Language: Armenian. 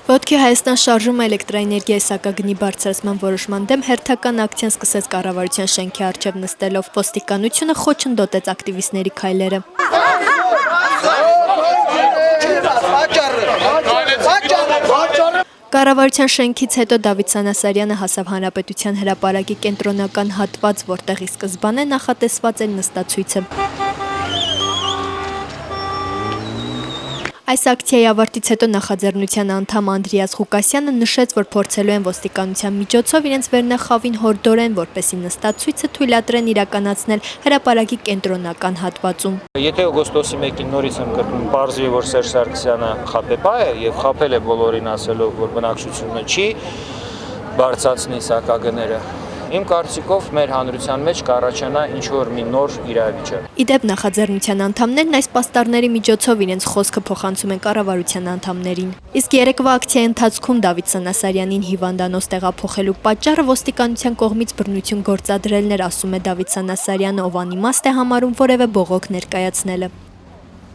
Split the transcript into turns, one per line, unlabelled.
Ոտքի Հայաստան շարժումը էլեկտրաէներգիայի սակագնի բարձրացման որոշման դեմ հերթական ակցիան սկսեց կառավարության շենքի առջև նստելով։ Ոստիկանությունը խոչընդոտեց ակտիվիստների քայլերը։ Կառավարության շենքից հետո Դավիթ Սանասարյանը հասավ Հանրապետության հրապարակի կենտրոնական հատված, որտեղի սկզբանե նախատեսված էր նստացույցը։ Այս ակցիայի ավարտից հետո նախաձեռնության անդամ Անդրեաս Ղուկասյանը նշեց, որ փորձելու են ոստիկանության միջոցով իրենց վերնախավին հորդորեն, որպեսզի նստացույցը թույլատրեն իրականացնել հրապարակի կենտրոնական հատվածում։
Եթե օգոստոսի 1-ին նորից եմ կրկնում, պարզվի, որ Սերժ Սարգսյանը խաբեբա է եւ խաբել է բոլորին ասելով, որ բնակչությունը չի բարձրացնի սակագները։ Իմ կարծիքով մեր հանրության մեջ կառաջանա ինչ-որ մի նոր իրավիճակ։
Իդեպ նախաձեռնության անդամներն այս պաստառների միջոցով իրենց խոսքը փոխանցում են կառավարության անդամներին։ Իսկ երեկվա ակցիայի ընթացքում Դավիթ Սանասարյանին հիվանդանոց տեղափոխելու պատճառը ոստիկանության կողմից բռնություն գործադրելն էր, ասում է Դավիթ Սանասարյանը, ով անիմաստ է համարում որևէ բողոք ներկայացնելը։